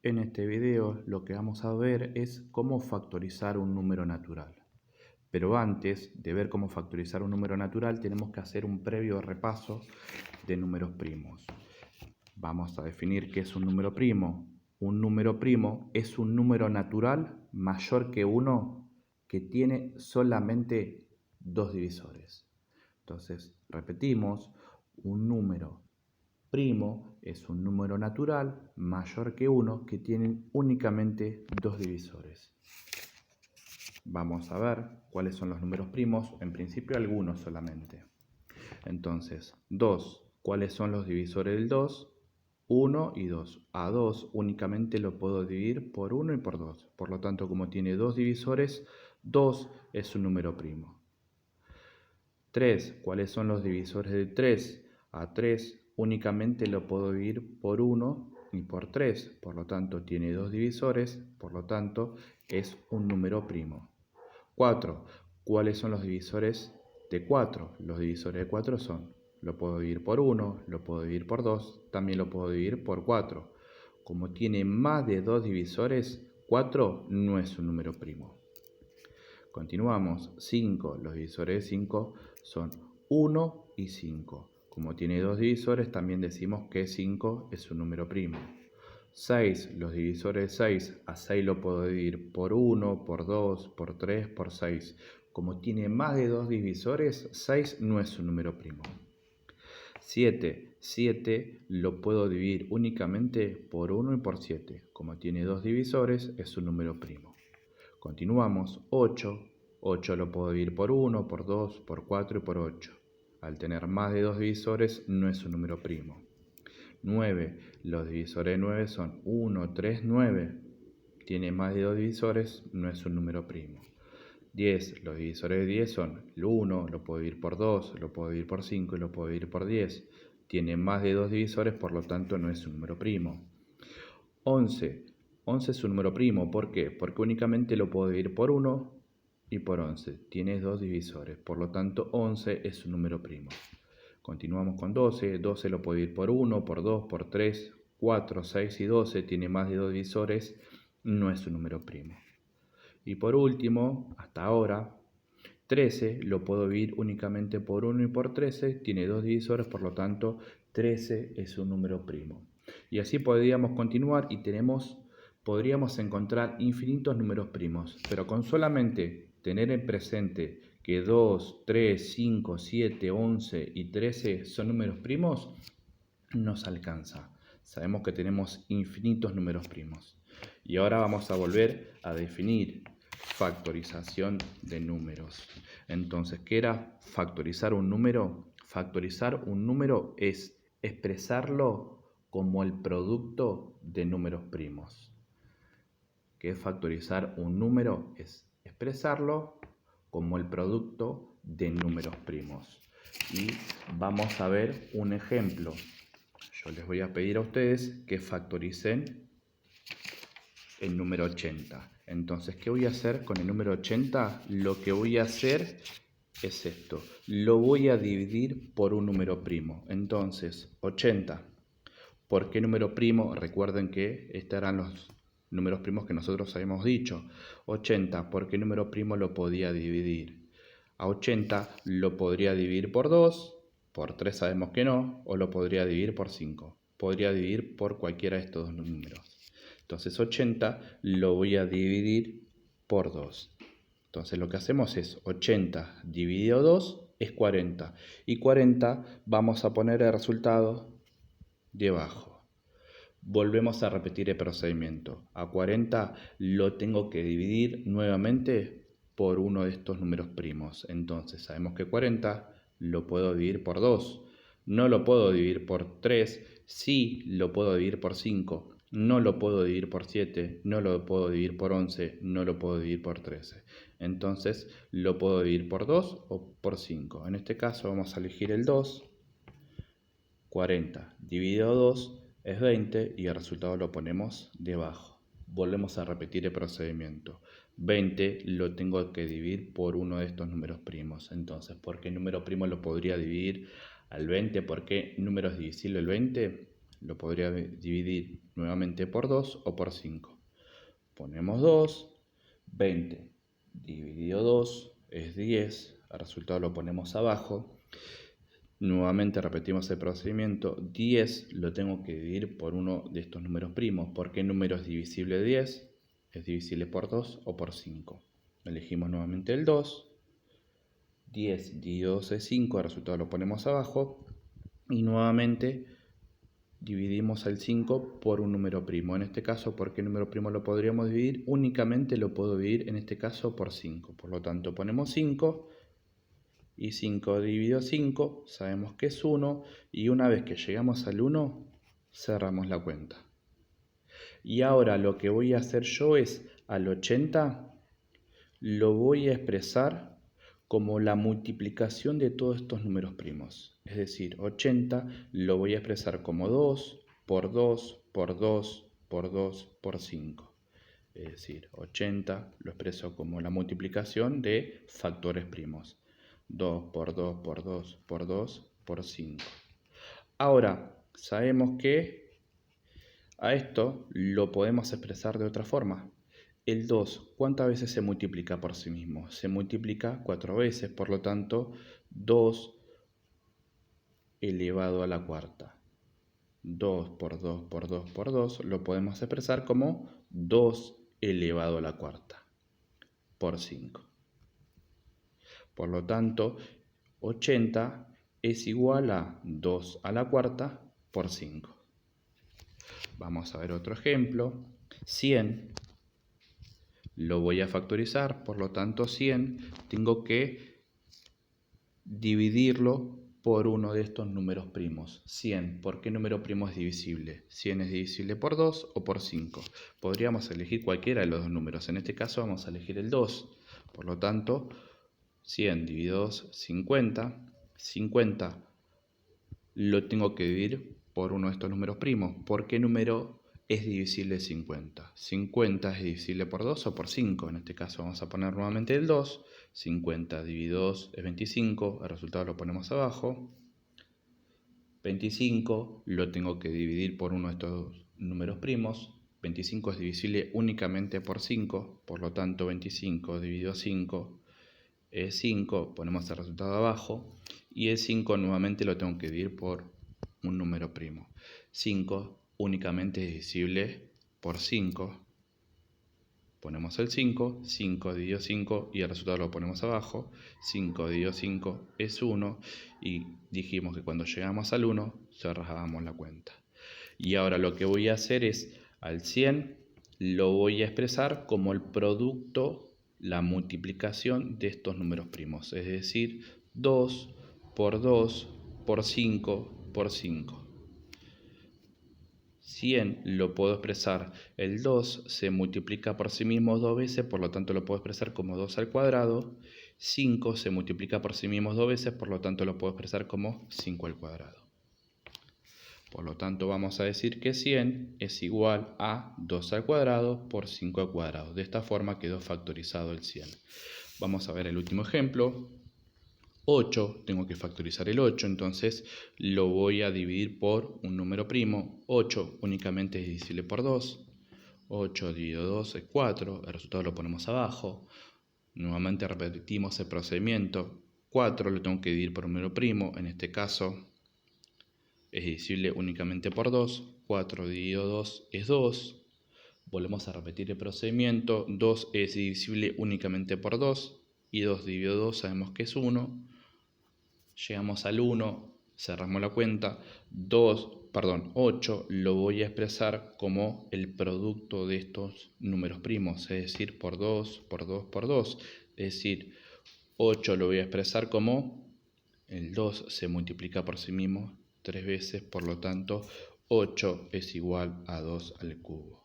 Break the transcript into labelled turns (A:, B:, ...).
A: En este video lo que vamos a ver es cómo factorizar un número natural. Pero antes de ver cómo factorizar un número natural tenemos que hacer un previo repaso de números primos. Vamos a definir qué es un número primo. Un número primo es un número natural mayor que 1 que tiene solamente dos divisores. Entonces, repetimos, un número primo es un número natural mayor que 1 que tienen únicamente dos divisores. Vamos a ver cuáles son los números primos, en principio algunos solamente. Entonces, 2, ¿cuáles son los divisores del 2? 1 y 2. A 2 únicamente lo puedo dividir por 1 y por 2. Por lo tanto, como tiene dos divisores, 2 es un número primo. 3, ¿cuáles son los divisores de 3? A 3 únicamente lo puedo dividir por 1 y por 3. Por lo tanto, tiene dos divisores, por lo tanto, es un número primo. 4, ¿cuáles son los divisores de 4? Los divisores de 4 son, lo puedo dividir por 1, lo puedo dividir por 2, también lo puedo dividir por 4. Como tiene más de dos divisores, 4 no es un número primo. Continuamos. 5, los divisores de 5 son 1 y 5. Como tiene dos divisores, también decimos que 5 es un número primo. 6, los divisores de 6, a 6 lo puedo dividir por 1, por 2, por 3, por 6. Como tiene más de dos divisores, 6 no es un número primo. 7, 7 lo puedo dividir únicamente por 1 y por 7. Como tiene dos divisores, es un número primo. Continuamos. 8, 8 lo puedo dividir por 1, por 2, por 4 y por 8. Al tener más de dos divisores, no es un número primo. 9, los divisores de 9 son 1, 3, 9. Tiene más de dos divisores, no es un número primo. 10, los divisores de 10 son el 1, lo puedo dividir por 2, lo puedo dividir por 5 y lo puedo dividir por 10. Tiene más de dos divisores, por lo tanto no es un número primo. 11, 11 es un número primo, ¿por qué? Porque únicamente lo puedo dividir por 1 y por 11. Tiene dos divisores, por lo tanto 11 es un número primo. Continuamos con 12, 12 lo puedo dividir por 1, por 2, por 3, 4, 6 y 12. Tiene más de dos divisores, no es un número primo. Y por último, hasta ahora, 13 lo puedo dividir únicamente por 1 y por 13. Tiene dos divisores, por lo tanto 13 es un número primo. Y así podríamos continuar y podríamos encontrar infinitos números primos, pero con solamente tener en presente que 2, 3, 5, 7, 11 y 13 son números primos, nos alcanza. Sabemos que tenemos infinitos números primos. Y ahora vamos a volver a definir factorización de números. Entonces, ¿qué era factorizar un número? Factorizar un número es expresarlo como el producto de números primos. ¿Qué es factorizar un número? Es expresarlo como el producto de números primos. Y vamos a ver un ejemplo. Yo les voy a pedir a ustedes que factoricen el número 80. Entonces, ¿qué voy a hacer con el número 80? Lo que voy a hacer es esto. Lo voy a dividir por un número primo. Entonces, 80. ¿Por qué número primo? Recuerden que estos eran los números primos que nosotros habíamos dicho. 80, ¿por qué número primo lo podía dividir? A 80 lo podría dividir por 2, por 3 sabemos que no, o lo podría dividir por 5. Podría dividir por cualquiera de estos dos números. Entonces 80 lo voy a dividir por 2. Entonces lo que hacemos es 80 dividido 2 es 40. Y 40 vamos a poner el resultado debajo. Volvemos a repetir el procedimiento. A 40 lo tengo que dividir nuevamente por uno de estos números primos. Entonces sabemos que 40 lo puedo dividir por 2. No lo puedo dividir por 3. Sí lo puedo dividir por 5. No lo puedo dividir por 7. No lo puedo dividir por 11. No lo puedo dividir por 13. Entonces lo puedo dividir por 2 o por 5. En este caso vamos a elegir el 2. 40 dividido 2 es 20 y el resultado lo ponemos debajo. Volvemos a repetir el procedimiento. 20 lo tengo que dividir por uno de estos números primos. Entonces, ¿por qué número primo lo podría dividir al 20? ¿Por qué número es divisible el 20? lo podría dividir nuevamente por 2 o por 5. Ponemos 2, 20 dividido 2 es 10, el resultado lo ponemos abajo. Nuevamente repetimos el procedimiento, 10 lo tengo que dividir por uno de estos números primos. ¿Por qué número es divisible de 10? Es divisible por 2 o por 5. Elegimos nuevamente el 2, 10 dividido 2 es 5, el resultado lo ponemos abajo. Y nuevamente dividimos el 5 por un número primo. En este caso, ¿por qué número primo lo podríamos dividir? Únicamente lo puedo dividir en este caso por 5. Por lo tanto, ponemos 5 y 5 dividido 5, sabemos que es 1. Y una vez que llegamos al 1, cerramos la cuenta. Y ahora lo que voy a hacer yo es, al 80, lo voy a expresar como la multiplicación de todos estos números primos. Es decir, 80 lo voy a expresar como 2 por 2 por 2 por 2 por 5. Es decir, 80 lo expreso como la multiplicación de factores primos. 2 por 2 por 2 por 2 por 5. Ahora, sabemos que a esto lo podemos expresar de otra forma. El 2, ¿cuántas veces se multiplica por sí mismo? Se multiplica 4 veces, por lo tanto, 2 elevado a la cuarta. 2 por 2 por 2 por 2 lo podemos expresar como 2 elevado a la cuarta por 5. Por lo tanto, 80 es igual a 2 a la cuarta por 5. Vamos a ver otro ejemplo. 100 lo voy a factorizar, por lo tanto 100 tengo que dividirlo por uno de estos números primos. 100, ¿por qué número primo es divisible? 100 es divisible por 2 o por 5. Podríamos elegir cualquiera de los dos números. En este caso vamos a elegir el 2. Por lo tanto, 100 dividido 2, 50. 50 lo tengo que dividir por uno de estos números primos. ¿Por qué número es divisible 50? 50 es divisible por 2 o por 5. En este caso vamos a poner nuevamente el 2. 50 dividido 2 es 25. El resultado lo ponemos abajo. 25 lo tengo que dividir por uno de estos números primos. 25 es divisible únicamente por 5. Por lo tanto, 25 dividido 5 es 5. Ponemos el resultado abajo. Y el 5 nuevamente lo tengo que dividir por un número primo. 5 únicamente es divisible por 5. Ponemos el 5, 5 dividido 5 y el resultado lo ponemos abajo. 5 dividido 5 es 1 y dijimos que cuando llegamos al 1 cerrábamos la cuenta. Y ahora lo que voy a hacer es, al 100 lo voy a expresar como el producto, la multiplicación de estos números primos. Es decir, 2 por 2 por 5 por 5. 100 lo puedo expresar, el 2 se multiplica por sí mismo 2 veces, por lo tanto lo puedo expresar como 2 al cuadrado. 5 se multiplica por sí mismo 2 veces, por lo tanto lo puedo expresar como 5 al cuadrado. Por lo tanto vamos a decir que 100 es igual a 2 al cuadrado por 5 al cuadrado. De esta forma quedó factorizado el 100. Vamos a ver el último ejemplo. 8, tengo que factorizar el 8, entonces lo voy a dividir por un número primo. 8 únicamente es divisible por 2. 8 dividido 2 es 4, el resultado lo ponemos abajo. Nuevamente repetimos el procedimiento. 4 lo tengo que dividir por un número primo, en este caso es divisible únicamente por 2. 4 dividido 2 es 2. Volvemos a repetir el procedimiento. 2 es divisible únicamente por 2. Y 2 dividido 2 sabemos que es 1. Llegamos al 1, cerramos la cuenta. 8 lo voy a expresar como el producto de estos números primos, es decir, por 2, por 2, por 2. Es decir, 8 lo voy a expresar como el 2 se multiplica por sí mismo 3 veces, por lo tanto 8 es igual a 2 al cubo.